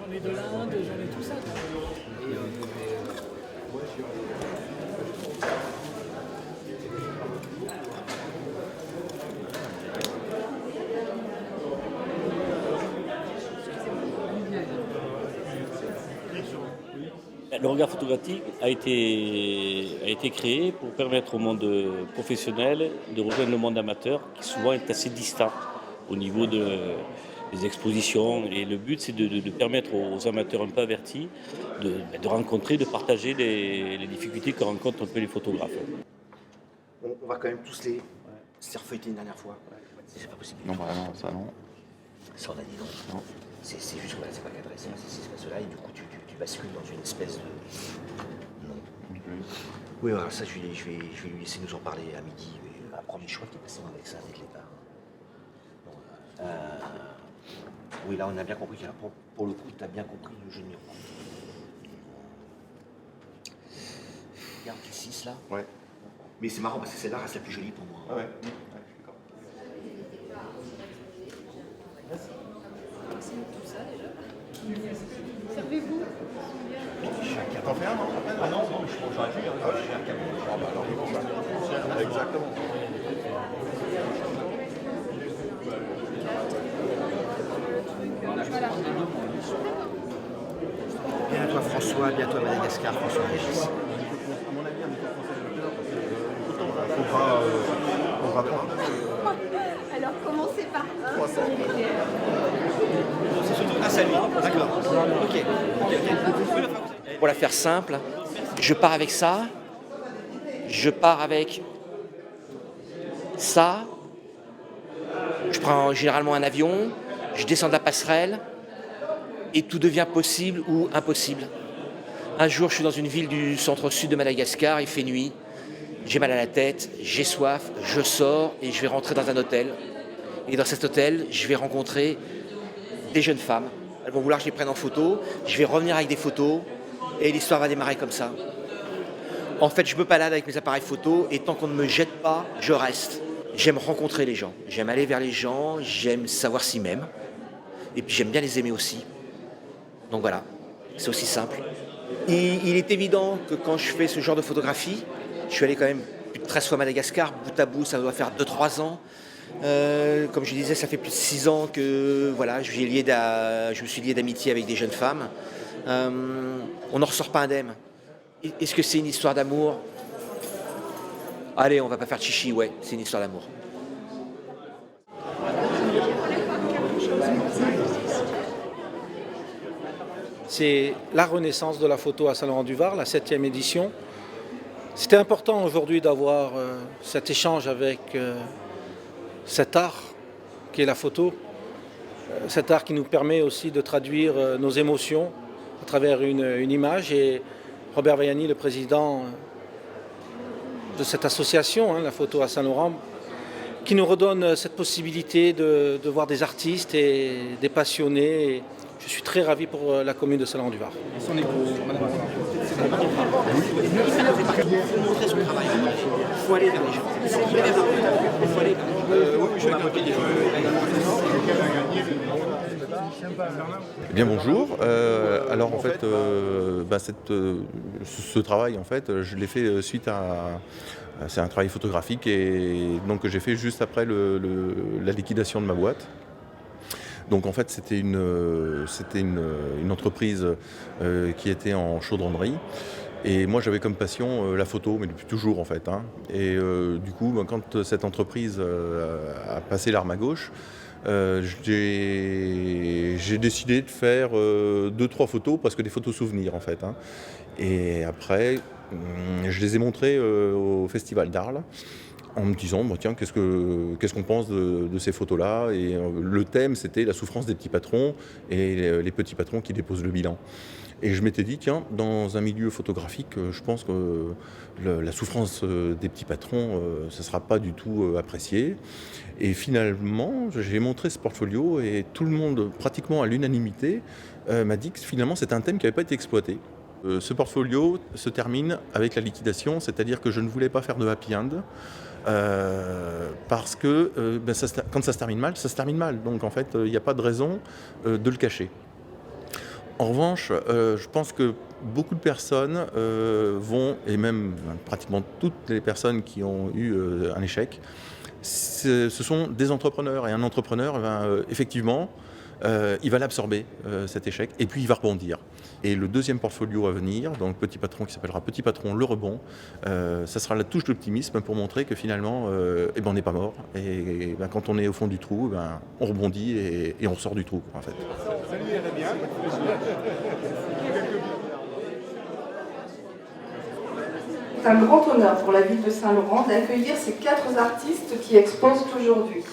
J'en ai de l'Inde, j'en ai tout ça. Et, Le regard photographique a été créé pour permettre au monde professionnel de rejoindre le monde amateur qui souvent est assez distant au niveau des expositions. Et le but, c'est de permettre aux amateurs un peu avertis de rencontrer, de partager les difficultés que rencontrent un peu les photographes. On va quand même tous les refeuilleter une dernière fois. C'est pas possible. Non, bah non, ça non. Ça, on a dit non. Non. C'est juste que là, c'est pas cadré, c'est cela, et du coup, tu bascules dans une espèce de. Non. Oui, voilà, ça, je vais lui laisser nous en parler à midi. Un premier choix qui est passé avec ça, avec les parts. Bon, oui, là, on a bien compris. Là, pour le coup, tu as bien compris le jeu de miroir. Regarde les 6 là. Ouais. Mais c'est marrant parce que celle-là reste la plus jolie pour moi. Ah ouais. Je suis d'accord. Servez-vous. T'en fais un, non? Ah non, j'aurais pu. Je suis un camion. Ah bah alors, exactement. Bien à toi François, bien à toi Madagascar, François Régis. À mon avis, un méthode français, faut pas. On va pas. Alors commencez par un. 300. Ah, salut, d'accord. Ok. Pour la faire simple, je pars avec ça, je pars avec ça, je prends généralement un avion, je descends de la passerelle et tout devient possible ou impossible. Un jour, je suis dans une ville du centre-sud de Madagascar, il fait nuit, j'ai mal à la tête, j'ai soif, je sors et je vais rentrer dans un hôtel. Et dans cet hôtel, je vais rencontrer des jeunes femmes. Elles vont vouloir que je les prenne en photo, je vais revenir avec des photos et l'histoire va démarrer comme ça. En fait, je me balade avec mes appareils photo et tant qu'on ne me jette pas, je reste. J'aime rencontrer les gens, j'aime aller vers les gens, j'aime savoir s'ils m'aiment et puis j'aime bien les aimer aussi. Donc voilà, c'est aussi simple. Et il est évident que quand je fais ce genre de photographie, je suis allé quand même plus de 13 fois à Madagascar, bout à bout, ça doit faire 2-3 ans. Comme je disais, ça fait plus de 6 ans que voilà, je me suis lié d'amitié avec des jeunes femmes. On n'en ressort pas indemne. Est-ce que c'est une histoire d'amour? Allez, on va pas faire de chichi, ouais, c'est une histoire d'amour. C'est la renaissance de la photo à Saint-Laurent-du-Var, la 7e édition. C'était important aujourd'hui d'avoir cet échange avec cet art qui est la photo, cet art qui nous permet aussi de traduire nos émotions à travers une image. Et Robert Vaiani, le président de cette association, la photo à Saint-Laurent, qui nous redonne cette possibilité de voir des artistes et des passionnés. Et je suis très ravi pour la commune de Saint-Laurent-du-Var. Son épouse, madame. Il faut montrer son travail. Il faut aller vers les gens. Il faut aller vers les gens. Eh bien bonjour. Alors en fait, ce travail en fait, je l'ai fait suite à c'est un travail photographique et donc que j'ai fait juste après la liquidation de ma boîte. Donc en fait c'était une entreprise qui était en chaudronnerie. Et moi j'avais comme passion la photo, mais depuis toujours en fait. Et du coup, quand cette entreprise a passé l'arme à gauche, j'ai décidé de faire 2-3 photos, parce que des photos souvenirs en fait. Et après, je les ai montrées au Festival d'Arles, en me disant, tiens, qu'est-ce qu'on pense de ces photos-là? Et le thème, c'était la souffrance des petits patrons et les petits patrons qui déposent le bilan. Et je m'étais dit, tiens, dans un milieu photographique, je pense que la souffrance des petits patrons, ce ne sera pas du tout apprécié. Et finalement, j'ai montré ce portfolio et tout le monde, pratiquement à l'unanimité, m'a dit que finalement, c'est un thème qui n'avait pas été exploité. Ce portfolio se termine avec la liquidation, c'est-à-dire que je ne voulais pas faire de happy end. Parce que quand ça se termine mal, ça se termine mal. Donc en fait, il n'y a pas de raison de le cacher. En revanche, je pense que beaucoup de personnes vont, et même pratiquement toutes les personnes qui ont eu un échec, ce sont des entrepreneurs. Et un entrepreneur, effectivement, il va l'absorber, cet échec, et puis il va rebondir. Et le deuxième portfolio à venir, donc Petit Patron, qui s'appellera Petit Patron, le rebond, ça sera la touche d'optimisme pour montrer que finalement, on n'est pas mort. Et quand on est au fond du trou, on rebondit et on sort du trou, en fait. C'est un grand honneur pour la ville de Saint-Laurent d'accueillir ces 4 artistes qui exposent aujourd'hui.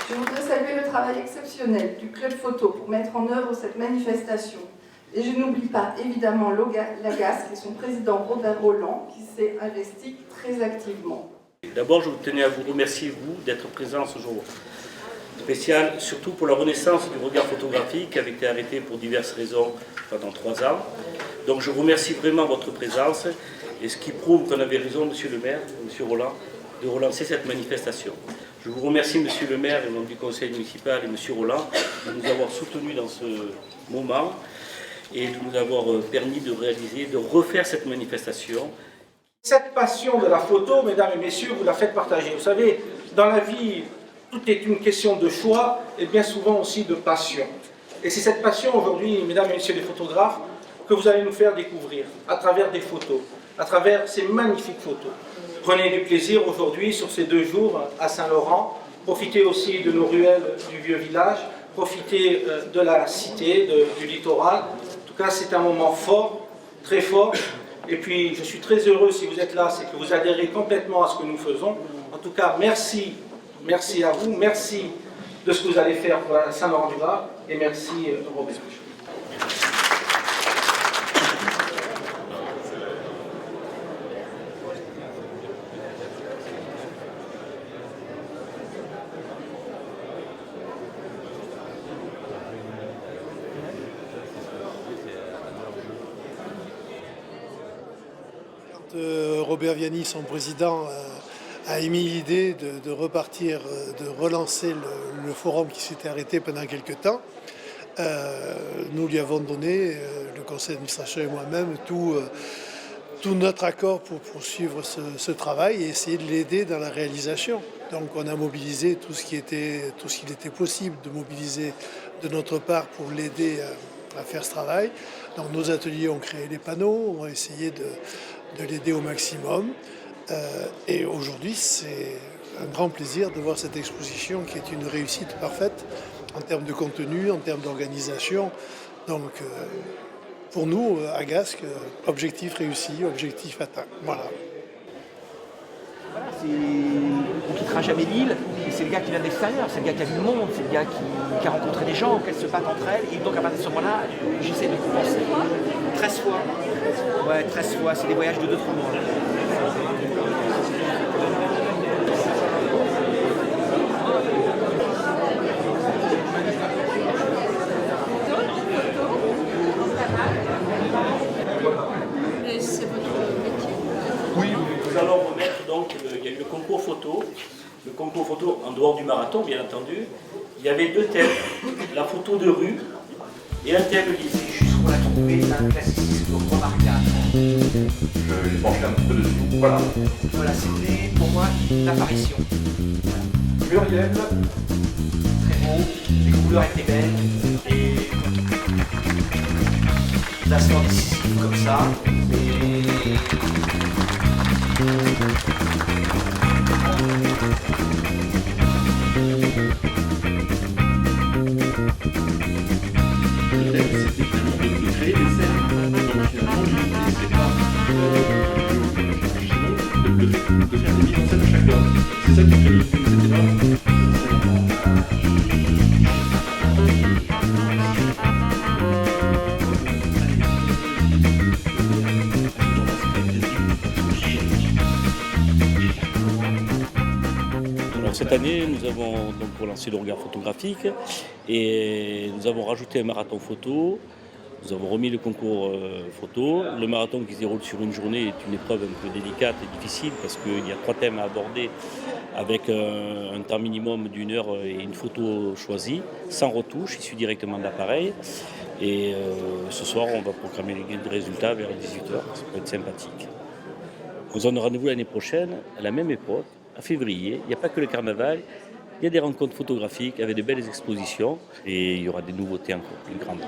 Je voudrais saluer le travail exceptionnel du Club Photo pour mettre en œuvre cette manifestation. Et je n'oublie pas évidemment Lagasque et son président Robert Roland qui s'est investi très activement. D'abord, je tenais à vous remercier, vous, d'être présents ce jour spécial, surtout pour la renaissance du regard photographique qui avait été arrêté pour diverses raisons pendant 3 ans. Donc je remercie vraiment votre présence et ce qui prouve qu'on avait raison, Monsieur le maire, Monsieur Roland, de relancer cette manifestation. Je vous remercie, Monsieur le maire et membres du conseil municipal et Monsieur Roland de nous avoir soutenus dans ce moment et de nous avoir permis de réaliser, de refaire cette manifestation. Cette passion de la photo, mesdames et messieurs, vous la faites partager. Vous savez, dans la vie, tout est une question de choix et bien souvent aussi de passion. Et c'est cette passion aujourd'hui, mesdames et messieurs les photographes, que vous allez nous faire découvrir à travers des photos, à travers ces magnifiques photos. Prenez du plaisir aujourd'hui sur ces 2 jours à Saint-Laurent. Profitez aussi de nos ruelles du vieux village. Profitez de la cité, du littoral. En tout cas, c'est un moment fort, très fort. Et puis, je suis très heureux si vous êtes là, c'est que vous adhérez complètement à ce que nous faisons. En tout cas, merci. Merci à vous. Merci de ce que vous allez faire pour Saint-Laurent-du-Var. Et merci, Robert. Robert Vianney, son président, a émis l'idée de repartir, de relancer le forum qui s'était arrêté pendant quelques temps. Nous lui avons donné, le conseil d'administration et moi-même, tout notre accord pour poursuivre ce travail et essayer de l'aider dans la réalisation. Donc on a mobilisé tout ce qu'il était possible de mobiliser de notre part pour l'aider à faire ce travail. Donc nos ateliers ont créé les panneaux, ont essayé de l'aider au maximum. Et aujourd'hui, c'est un grand plaisir de voir cette exposition qui est une réussite parfaite en termes de contenu, en termes d'organisation. Donc, pour nous, à Gasques, objectif réussi, objectif atteint. Voilà. On ne quittera jamais l'île, et c'est le gars qui vient de l'extérieur, c'est le gars qui a vu le monde, c'est le gars qui a rencontré des gens, qu'elles se battent entre elles, et donc à partir de ce moment-là, j'essaie de compenser. 13 fois. Ouais, 13 fois, c'est des voyages de 2-3 mois. Et c'est votre métier? Oui, nous allons remettre donc, il y a eu le concours photo. Le concours photo en dehors du marathon, bien entendu. Il y avait 2 thèmes, la photo de rue et un thème lycée. Juste pour la trouver, c'est un classicisme remarquable. Je l'ai penché un petit peu dessus. Voilà. Voilà, c'était pour moi une apparition. Muriel. Très beau, les couleurs étaient belles, et placement décisif comme ça. Cette année, nous avons donc relancé le regard photographique et nous avons rajouté un marathon photo Nous avons remis le concours photo. Le marathon qui se déroule sur une journée est une épreuve un peu délicate et difficile parce qu'il y a 3 thèmes à aborder avec un temps minimum d'1 heure et une photo choisie, sans retouche, issue directement de l'appareil. Et ce soir, on va proclamer les résultats vers 18h. Ça peut être sympathique. On se donne rendez-vous l'année prochaine, à la même époque, en février. Il n'y a pas que le carnaval, il y a des rencontres photographiques avec de belles expositions et il y aura des nouveautés encore plus grandes.